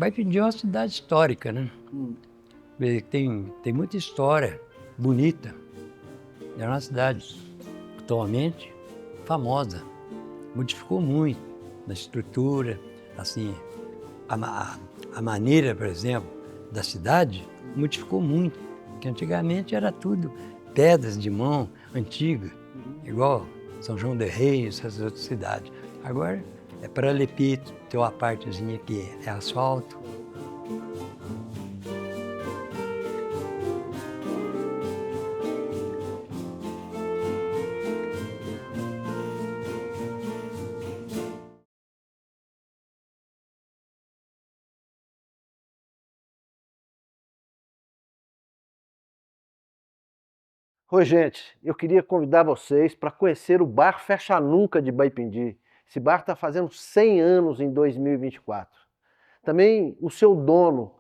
Baipindi é uma cidade histórica, né? Tem muita história bonita. É uma cidade atualmente famosa. Modificou muito na estrutura, assim, a maneira, por exemplo, da cidade modificou muito. Porque antigamente era tudo pedras de mão antiga, igual São João del Rei, essas outras cidades. Agora é paralelepípedo, tem uma partezinha que é asfalto. Oi, gente, eu queria convidar vocês para conhecer o Bar Fecha Nunca de Baipindi. Esse bar está fazendo 100 anos em 2024. Também o seu dono,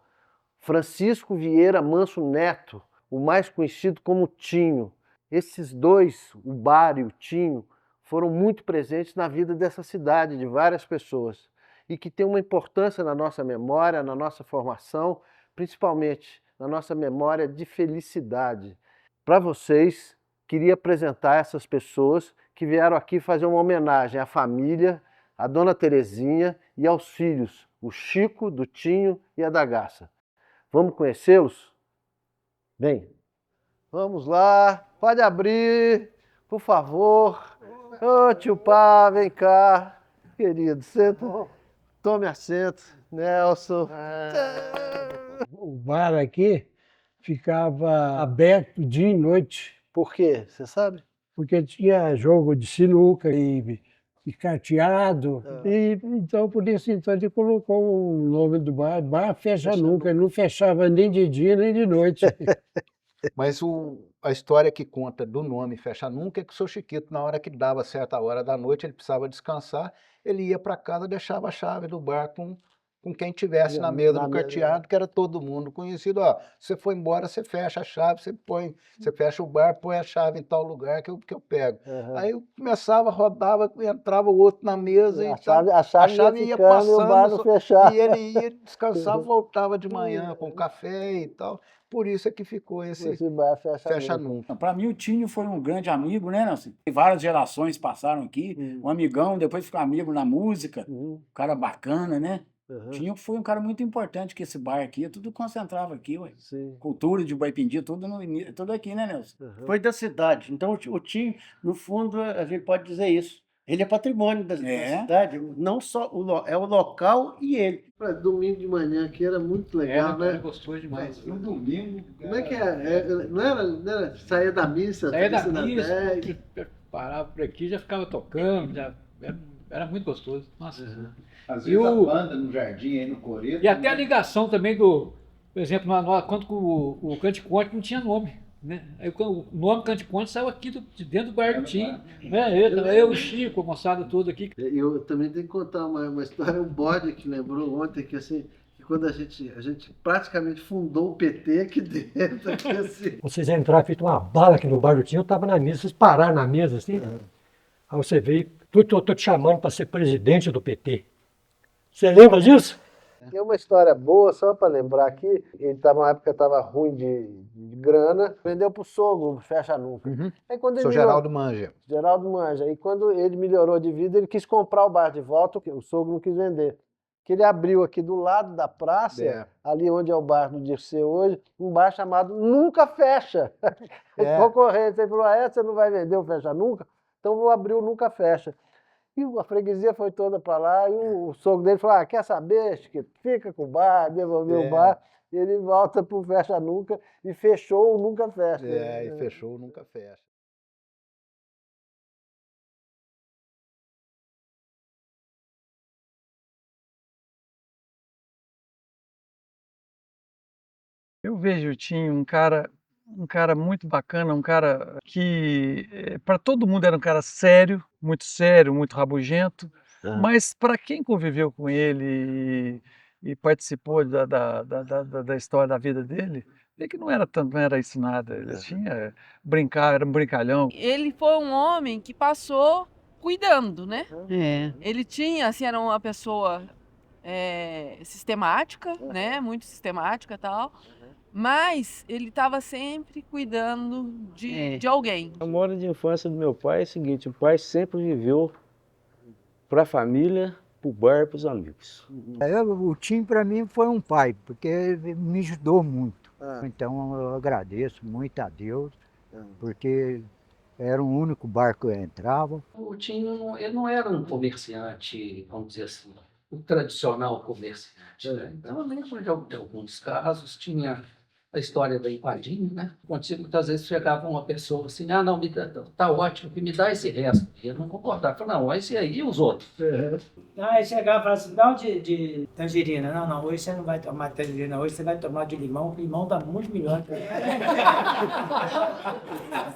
Francisco Vieira Manso Neto, o mais conhecido como Tinho. Esses dois, o bar e o Tinho, foram muito presentes na vida dessa cidade, de várias pessoas, e que tem uma importância na nossa memória, na nossa formação, principalmente na nossa memória de felicidade. Para vocês, queria apresentar essas pessoas que vieram aqui fazer uma homenagem à família, à dona Terezinha e aos filhos, o Chico, do Tinho e a da Gaça. Vamos conhecê-los? Vem. Vamos lá, pode abrir, por favor. Ô tio Pá, vem cá. Querido, senta, tome assento. Nelson. O bar aqui ficava aberto dia e noite, Por quê? Você sabe? porque tinha jogo de sinuca e carteado. E, então, por isso, então, ele colocou o nome do bar, Bar Fecha Nunca. Ele não fechava nem de dia nem de noite. Mas a história que conta do nome Fecha Nunca é que o seu Chiquito, na hora que dava certa hora da noite, ele precisava descansar, ele ia para casa, deixava a chave do bar com quem tivesse na mesa do carteado, que era todo mundo conhecido. Ó, você foi embora, você fecha a chave, você fecha o bar, põe a chave em tal lugar que eu pego. Aí eu começava, rodava, entrava o outro na mesa e A chave ia passando, e o bar não fechava. e ele ia descansar, voltava de manhã com café e tal. Por isso é que ficou esse bar Fecha Nunca. Para mim, o Tinho foi um grande amigo, né, Nelson? Várias gerações passaram aqui, um amigão, depois ficou amigo na música, um cara bacana, né? Tinho foi um cara muito importante, que esse bar aqui, tudo concentrava aqui, ué. Sim. Cultura de Baipindi, tudo aqui, né, Nelson? Foi da cidade. Então, o Tinho, no fundo, a gente pode dizer isso. Ele é patrimônio da cidade, não só é o local e ele. Domingo de manhã aqui era muito legal, né? Era gostoso demais. No domingo. Como é que é? Não era? Saía da missa, Saía da missa missa, 10. parava por aqui, já ficava tocando, era muito gostoso. Nossa. Às E vezes a o- banda no jardim, aí no coreto. E até a ligação também por exemplo, quando o Cante Conte não tinha nome. Né? Aí o nome Cante Conte saiu aqui de dentro do bar do Tim. Né? Eu, o Chico, a moçada toda aqui. Eu também tenho que contar uma história, um bode que lembrou ontem, que assim, que quando a gente praticamente fundou o PT aqui dentro, aqui, assim. Vocês entraram, feito uma bala aqui no bar do Tinho, eu estava na mesa, vocês pararam na mesa assim. Aí você veio, tô te chamando para ser presidente do PT. Você lembra disso? Tem uma história boa, só para lembrar aqui, ele estava uma época estava ruim de grana, vendeu pro sogro, Fecha Nunca. Aí quando ele Sou Geraldo Manja. Geraldo Manja. E quando ele melhorou de vida, ele quis comprar o bar de volta, o sogro não quis vender. Que ele abriu aqui do lado da praça, ali onde é o bar do Dirceu hoje, um bar chamado Nunca Fecha. Concorrência. Ele falou, você não vai vender o Fecha Nunca? Então vou abrir o Nunca Fecha. E a freguesia foi toda para lá, e o sogro dele falou, quer saber, Chiquito? Fica com o bar, devolveu o bar, e ele volta pro Fecha Nunca e fechou o Nunca Fecha. E fechou, nunca fecha. Eu vejo o Tinho um cara muito bacana, um cara que para todo mundo era um cara sério, muito rabugento, mas para quem conviveu com ele e participou da história da vida dele, vê que não era isso nada. Ele tinha era um brincalhão. Ele foi um homem que passou cuidando, né? É. Ele tinha, assim, era uma pessoa sistemática, né? Muito sistemática e tal. Mas ele estava sempre cuidando de alguém. A memória de infância do meu pai é o seguinte, o pai sempre viveu para a família, para o bar e para os amigos. O Tim para mim foi um pai, porque ele me ajudou muito. Então eu agradeço muito a Deus, porque era o único bar que eu entrava. O Tim ele não era um comerciante, vamos dizer assim, o tradicional comerciante, né? Então eu lembro de alguns casos, tinha a história da empadinha, né? Acontecia muitas vezes chegava uma pessoa assim, não, tá ótimo, me dá esse resto. E eu não concordava, falava, não, esse aí e os outros. Aí chegava e falava assim, dá um de tangerina. Não, hoje você não vai tomar de tangerina, hoje você vai tomar de limão, o limão dá muito melhor.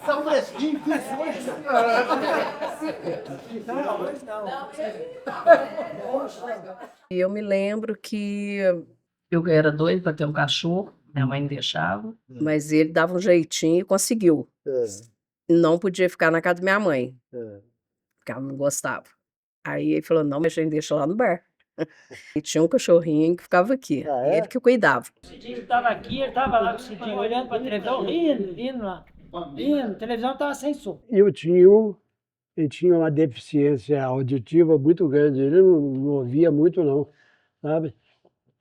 São fresquinhos, E eu me lembro que eu era doida para ter um cachorro, minha mãe não deixava, mas ele dava um jeitinho e conseguiu. Não podia ficar na casa da minha mãe, porque ela não gostava. Aí ele falou, não, mas a gente deixa lá no bar. E tinha um cachorrinho que ficava aqui, ele que cuidava. O Cidinho estava aqui, ele estava lá com o Cidinho olhando para a televisão, rindo lá. Rindo, a televisão estava sem som. E o Tinho, ele tinha uma deficiência auditiva muito grande, ele não ouvia muito não, sabe?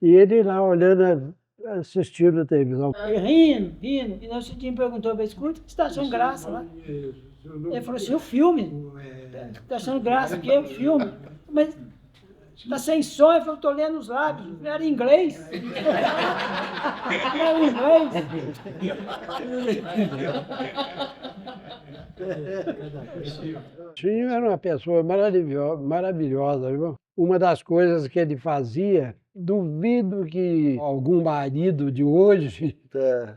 E ele lá olhando, assistindo a televisão. Rindo. E o Cidinho perguntou para ele, escuta, você está achando graça lá? Ele falou assim, o filme. Está achando graça, o quê? O filme. Mas está sem som, ele falou, estou lendo os lábios. Era em inglês. Era em inglês. Tinho era uma pessoa maravilhosa, viu? Uma das coisas que ele fazia, duvido que algum marido de hoje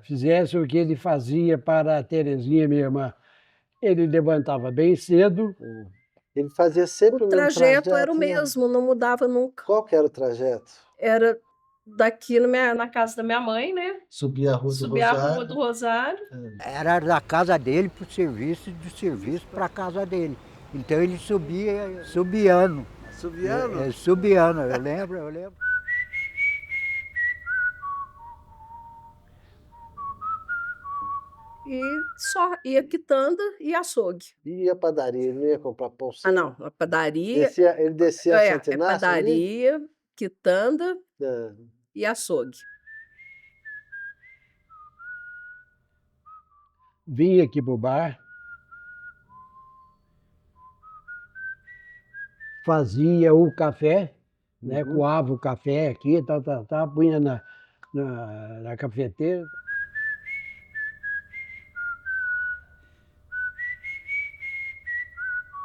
fizesse o que ele fazia para a Terezinha, minha irmã. Ele levantava bem cedo. Ele fazia sempre o mesmo trajeto. O trajeto era o mesmo, não mudava nunca. Qual que era o trajeto? Era daqui na casa da minha mãe, né? Subia a Rua do Rosário. Subia a Rua do Rosário. Era da casa dele para o serviço e do serviço para a casa dele. Então ele subia subiando. Subiando? Subiando, eu lembro. E só ia quitanda e açougue. E a padaria, ele não ia comprar pão? Ah, não, a padaria... Ele descia a Santo Inácio? Padaria, quitanda e açougue. Vinha aqui pro bar, fazia o café, né? Coava o café aqui, punha na cafeteira.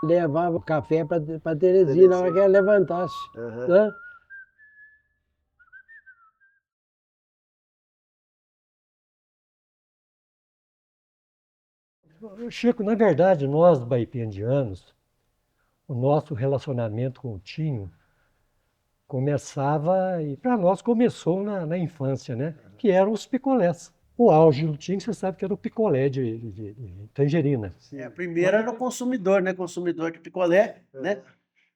Levava o café para Terezinha na hora que ela levantasse. Né? Chico, na verdade, nós baipendianos, o nosso relacionamento com o Tinho começava, e para nós começou na infância, né? Que eram os picolés. O auge do Tinho, você sabe que era o picolé de tangerina. Primeiro era o consumidor, né? Consumidor de picolé, né?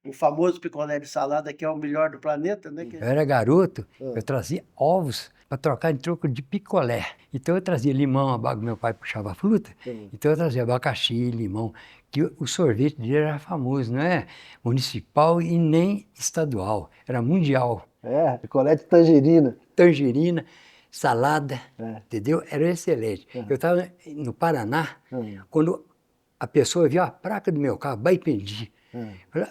O famoso picolé de salada, que é o melhor do planeta, né? Eu era garoto, eu trazia ovos para trocar em troco de picolé. Então eu trazia limão, meu pai puxava a fruta, então eu trazia abacaxi, limão, que o sorvete dele era famoso, não é municipal e nem estadual, era mundial. Picolé de tangerina. Tangerina, salada, entendeu? Era excelente. Eu estava no Paraná, quando a pessoa viu a placa do meu carro, Baipendi.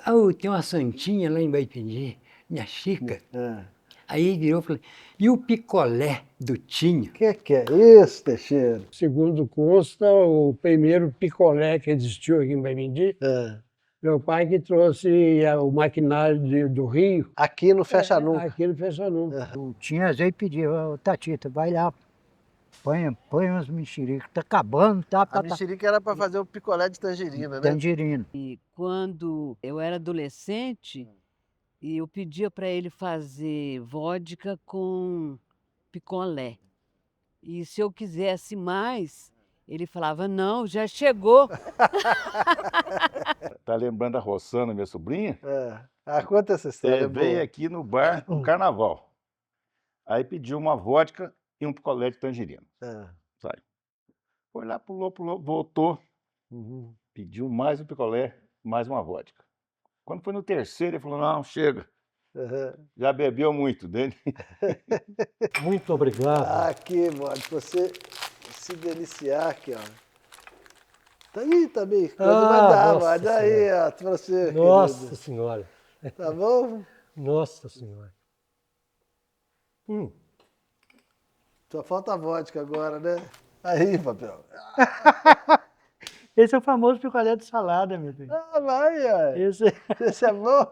Falou, tem uma santinha lá em Baipendi, minha Chica. Aí virou e falou, e o picolé do Tinho? Que é isso, Teixeira? Segundo consta, o primeiro picolé que existiu aqui em Baipendi, meu pai que trouxe o maquinário do Rio. Aqui no Fecha Nunca. Aqui no Fecha Nunca. O Tinho às vezes pedia, Tatita, vai lá, põe umas mexericas, tá acabando. A mexerica era para fazer o picolé de tangerina, né? Tangerina. E quando eu era adolescente, eu pedia para ele fazer vodka com picolé. E se eu quisesse mais, ele falava, não, já chegou. Tá lembrando da Rossana, minha sobrinha? conta essa história. Veio aqui no bar no carnaval. Aí pediu uma vodka e um picolé de tangerina. Saiu. Foi lá, pulou, voltou. Pediu mais um picolé, mais uma vodka. Quando foi no terceiro, ele falou, não, chega. Já bebeu muito dele. Muito obrigado. Aqui, mano, pra você se deliciar aqui, ó. Tá aí também, quando vai dar, mas daí, ó, pra você. Nossa querido. Senhora. Tá bom? Nossa Senhora. Só falta a vodka agora, né? Aí, papel. Esse é o famoso picolé de salada, meu filho. Vai, ó. Esse é bom.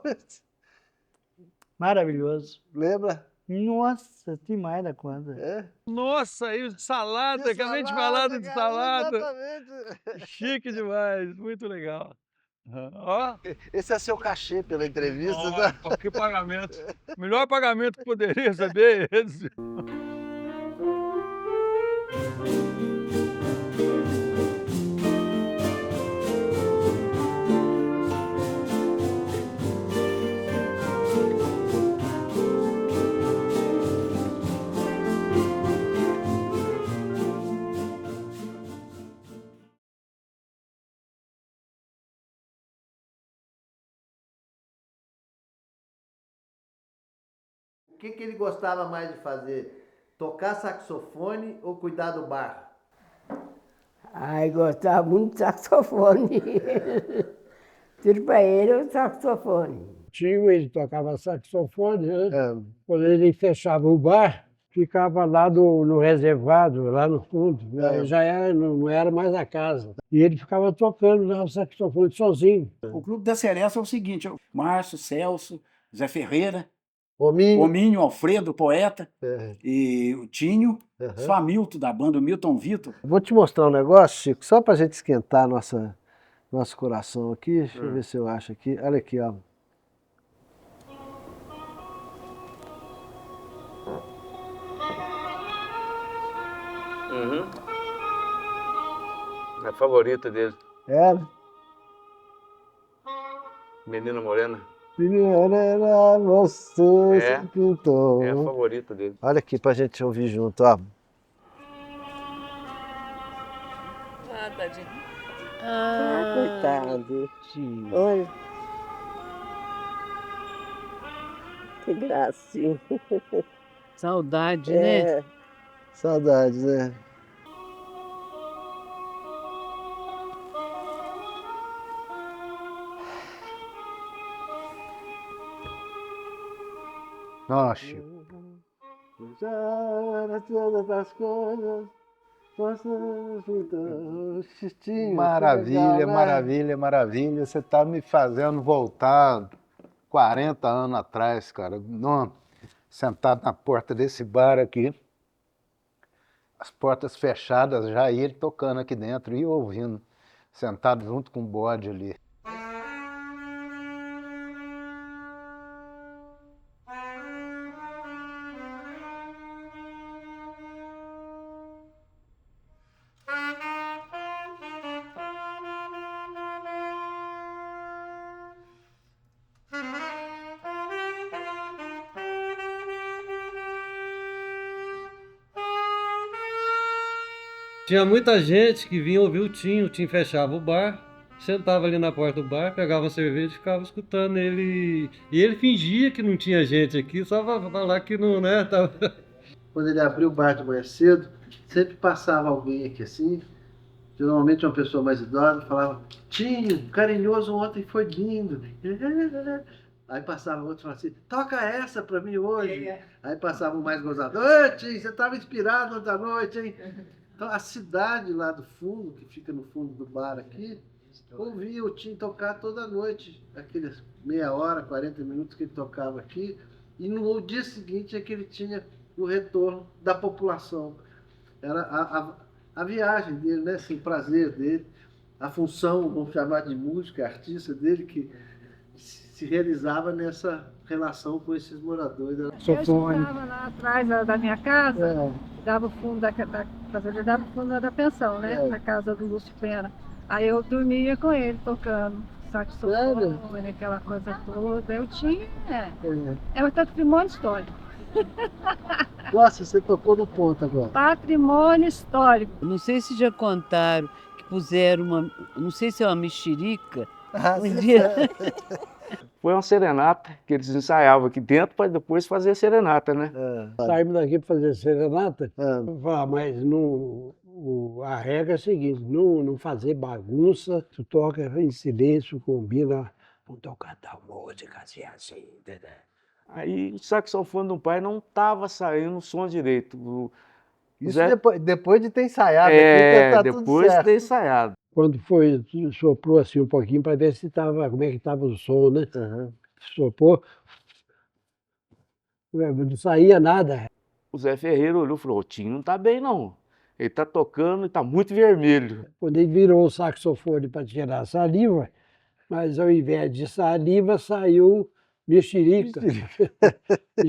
Maravilhoso. Lembra? Nossa, demais da conta. Nossa, e salada, acabei de falar de salada. Exatamente. Chique demais, muito legal. Ó. Esse é seu cachê pela entrevista, tá? Ó, que pagamento. Melhor pagamento que poderia receber é esse. O que ele gostava mais de fazer? Tocar saxofone ou cuidar do bar? Ai, gostava muito de saxofone. Tudo para ele é o saxofone. Tio, ele tocava saxofone, né? Quando ele fechava o bar, ficava lá no reservado, lá no fundo. Não era mais a casa. E ele ficava tocando lá o saxofone sozinho. O Clube da Seresta é o seguinte, Márcio, Celso, Zé Ferreira, Hominho, Alfredo, poeta, e o Tinho, só Hamilton, da banda, o Milton Vitor. Vou te mostrar um negócio, Chico, só pra gente esquentar nosso coração aqui. Deixa eu ver se eu acho aqui. Olha aqui, ó. É a favorita dele. É? Menina Morena. Menina, você se pintou. É a favorita dele. Olha aqui pra gente ouvir junto, ó. Tadinho. Coitado. Olha. Que gracinha. Saudade, né? Saudades, né? Nossa, Chico. Maravilha, maravilha, maravilha. Você tá me fazendo voltar 40 anos atrás, cara. Não, sentado na porta desse bar aqui, as portas fechadas já, e ele tocando aqui dentro e ouvindo, sentado junto com o bode ali. Tinha muita gente que vinha ouvir o Tinho fechava o bar, sentava ali na porta do bar, pegava uma cerveja e ficava escutando ele. E ele fingia que não tinha gente aqui, só para falar que não, né? Tava... Quando ele abriu o bar de manhã cedo, sempre passava alguém aqui assim, geralmente uma pessoa mais idosa, falava: Tinho, carinhoso ontem foi lindo. Aí passava outro e falava assim: toca essa pra mim hoje. Aí passava um mais gozado: ô Tinho, você estava inspirado ontem à noite, hein? Então a cidade lá do fundo, que fica no fundo do bar aqui, ouvia o Tinho tocar toda noite, aqueles meia hora, 40 minutos que ele tocava aqui, e no dia seguinte é que ele tinha o retorno da população. Era a viagem dele, né? Assim, o prazer dele, a função, vamos chamar de música, artista dele, que se realizava nessa relação com esses moradores. Eu estava lá atrás da minha casa, dava o fundo dava o fundo da pensão, né? Na casa do Lúcio Pena. Aí eu dormia com ele tocando saxofone, aquela coisa toda. Eu tinha. É o patrimônio histórico. Nossa, você tocou no ponto agora. Patrimônio histórico. Não sei se já contaram que puseram uma. Não sei se é uma mexerica. Um dia. Foi uma serenata que eles ensaiavam aqui dentro para depois fazer a serenata, né? Saímos daqui para fazer serenata, mas a regra é a seguinte, não fazer bagunça, tu toca em silêncio, combina, não tocar tal música assim. Aí o saxofone do pai não estava saindo o som direito. Isso depois de ter ensaiado aqui, tá tudo depois de certo. ter ensaiado. Quando soprou assim um pouquinho para ver se como é que estava o som, né? Soprou, não saía nada. O Zé Ferreira olhou e falou, o Tim não tá bem não. Ele tá tocando e tá muito vermelho. Quando ele virou o saxofone para tirar a saliva, mas ao invés de saliva saiu mexerica.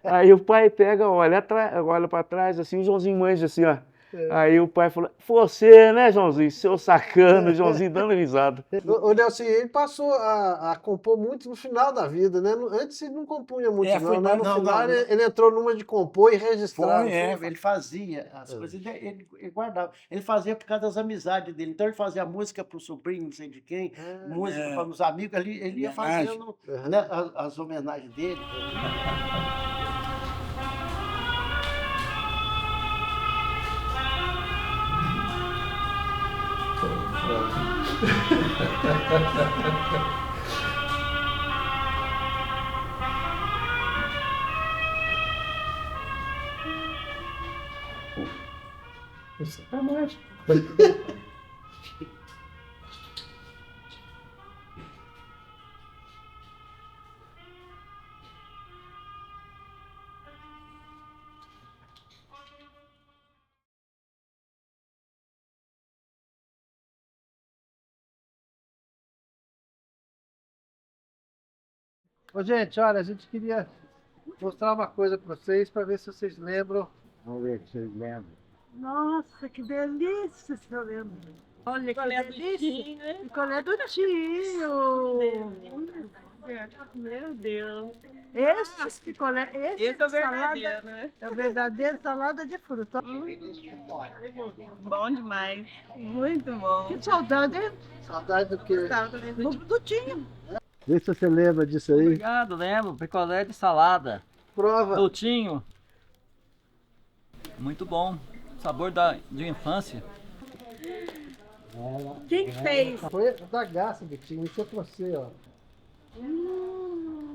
Aí o pai pega, olha para trás, assim, o Joãozinho manja assim, ó. Aí o pai falou, você, né, Joãozinho? Seu sacana, Joãozinho dando risada. O Nelson, ele passou a compor muito no final da vida, né? Antes ele não compunha muito, não, né? No final ele entrou numa de compor e registrar. Ele fazia as coisas, ele guardava. Ele fazia por causa das amizades dele. Então ele fazia música para o sobrinho, não sei de quem, música para os amigos, ele ia fazendo né, as homenagens dele. Isso tá mais. Ô, gente, olha, a gente queria mostrar uma coisa para vocês, para ver se vocês lembram. Vamos ver se vocês lembram. Nossa, que delícia esse eu lembro. Olha que delícia. Picolé do tio. Meu Deus. Esse picolé, esse é o verdadeiro, né? É o verdadeiro salada de fruta. Bom demais. Muito bom. Que saudade, hein? Saudade do quê? Saudade do tio. Vê se você lembra disso aí. Obrigado, lembro. Picolé de salada. Prova. Doutinho. Muito bom. Sabor de infância. Quem fez? Foi da Gaça, Betinho. Isso é pra você, ó.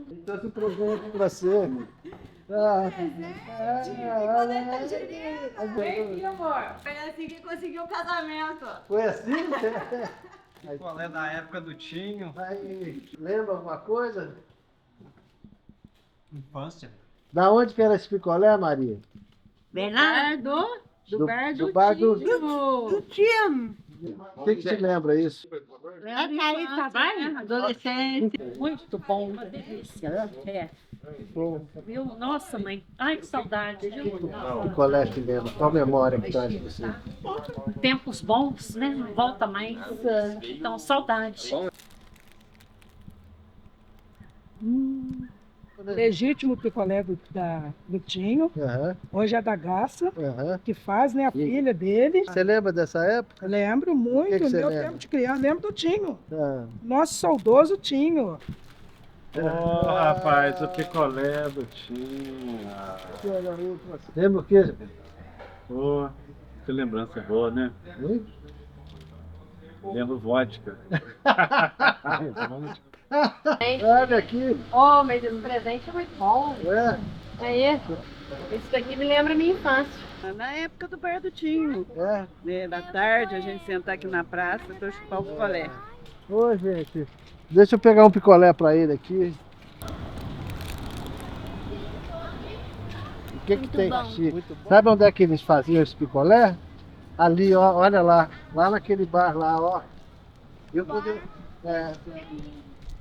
Então esse presente pra você. Vem, amor. Foi assim que conseguiu o casamento. Foi assim? Picolé da época do Tinho. Aí, lembra alguma coisa? Infância. Da onde que era esse picolé, Maria? Bernardo. Do bar do Tim. O que te lembra isso? Adolescente. Muito bom, uma delícia. Viu? Nossa, mãe. Ai, que saudade. Picolé que lembra. Qual memória que traz pra você? Tempos bons, né? Não volta mais. Então, saudade. Legítimo picolé do Tinho, hoje é da Gaça, que faz, né, a filha dele. Você lembra dessa época? Lembro muito, que você meu lembra? tempo de criança, lembro do Tinho. Nosso saudoso Tinho. Ô, rapaz, o picolé do Tinho. Lembra o quê? Pô, que lembrança boa, né? Lembro vodka. Olha aqui. Oh, mas esse presente é muito bom. É isso. Isso daqui me lembra a minha infância. Na época do bar do Tinho. Da tarde, a gente sentar aqui na praça para chupar o picolé. Ô, gente, deixa eu pegar um picolé pra ele aqui. O que que tem aqui? Sabe onde é que eles faziam esse picolé? Ali, ó, olha lá. Lá naquele bar lá, ó.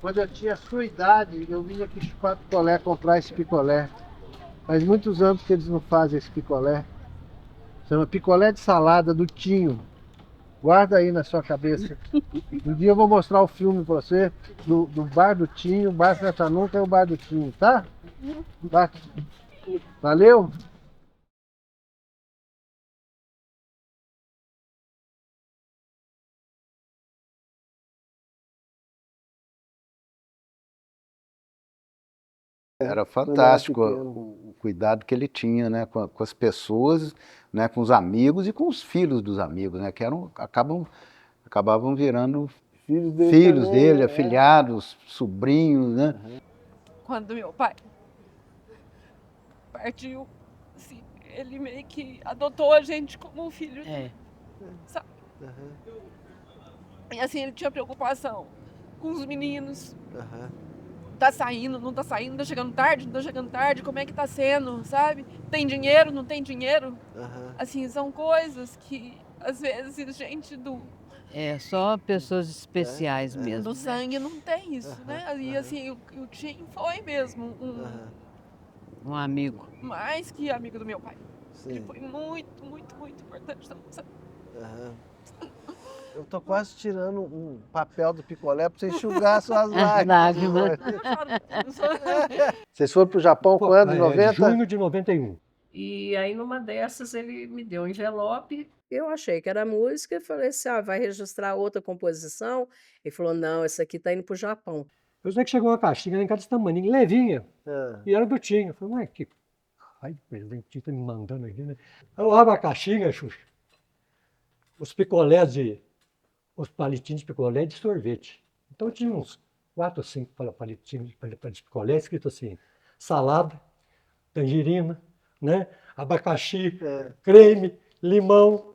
Quando eu tinha a sua idade, eu vinha aqui chupar picolé, comprar esse picolé. Faz muitos anos que eles não fazem esse picolé. Chama picolé de salada do Tinho. Guarda aí na sua cabeça. Um dia eu vou mostrar o filme pra você, do Bar do Tinho, o Bar Fecha Nunca é o Bar do Tinho, tá? Valeu? Era fantástico o cuidado que ele tinha, né, com as pessoas, né, com os amigos e com os filhos dos amigos, né, que acabavam virando filhos dele, afilhados, sobrinhos, né? Quando meu pai partiu, assim, ele meio que adotou a gente como um filho dele, sabe? E assim, ele tinha preocupação com os meninos. Tá saindo, não tá saindo, tá chegando tarde, não tá chegando tarde, como é que tá sendo, sabe? Tem dinheiro, não tem dinheiro? Assim, são coisas que, às vezes, gente do... Só pessoas especiais mesmo. Do sangue não tem isso, né? E assim, o Tim foi mesmo um amigo. Mais que amigo do meu pai. Ele foi muito, muito, muito importante na nossa vida. Eu tô quase tirando um papel do picolé pra você enxugar suas lágrimas. Vocês foram pro Japão quando? 90? Junho de 91. E aí, numa dessas, ele me deu um envelope. Eu achei que era música e falei assim, vai registrar outra composição? Ele falou, não, essa aqui tá indo pro Japão. Eu sei que chegou uma caixinha lá em casa desse tamanho, levinha, e era do Tinho. Eu falei, mas que raio de presente tá me mandando aqui, né? Eu abro a caixinha, Xuxa, os picolés os palitinhos de picolé de sorvete. Então tinha uns 4 ou 5 palitinhos de picolé, escrito assim, salada, tangerina, né? Abacaxi, creme, limão.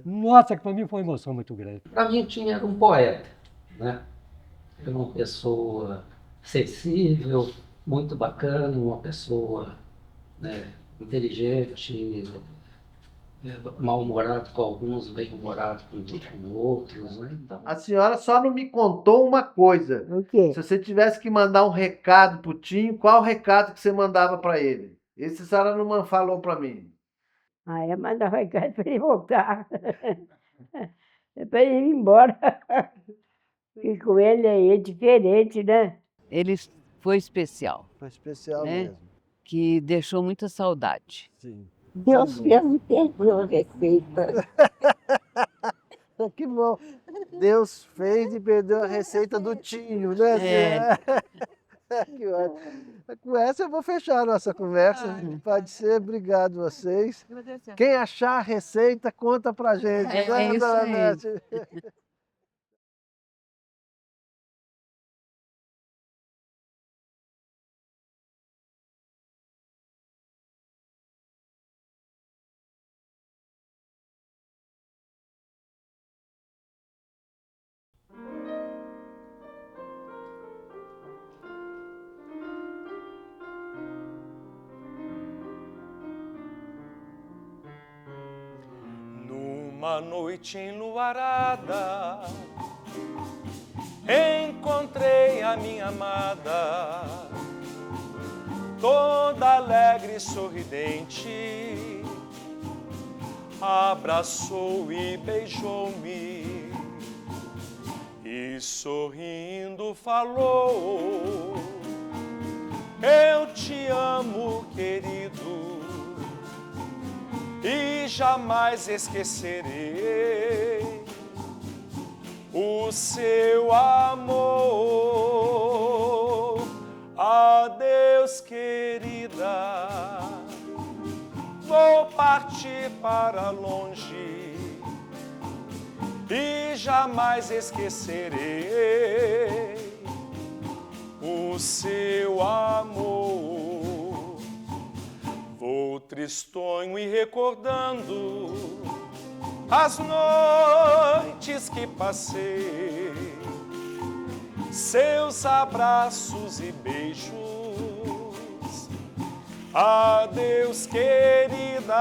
Nossa, que para mim foi uma emoção muito grande. Para mim, Tinha era um poeta, né? Era uma pessoa sensível, muito bacana, uma pessoa, né, inteligente, mal-humorado com alguns, bem-humorado com outros, né? Então... A senhora só não me contou uma coisa. O quê? Se você tivesse que mandar um recado pro Tinho, qual o recado que você mandava para ele? Esse a senhora não falou para mim. Eu mandava um recado para ele voltar. Para ele ir embora. Porque com ele é diferente, né? Ele foi especial. Foi especial né? mesmo. Que deixou muita saudade. Sim. Deus fez e perdeu a receita. Que bom. Deus fez e perdeu a receita do Tinho, né? Que ótimo. Com essa eu vou fechar a nossa conversa. Pode ser, obrigado vocês. Quem achar a receita, conta pra gente. É isso aí. Numa noite enluarada, encontrei a minha amada, toda alegre e sorridente, abraçou e beijou-me, e sorrindo falou: eu te amo, querido, e jamais esquecerei o seu amor. Adeus, querida, vou partir para longe e jamais esquecerei o seu amor. Vou tristonho e recordando as noites que passei, seus abraços e beijos. Adeus, querida,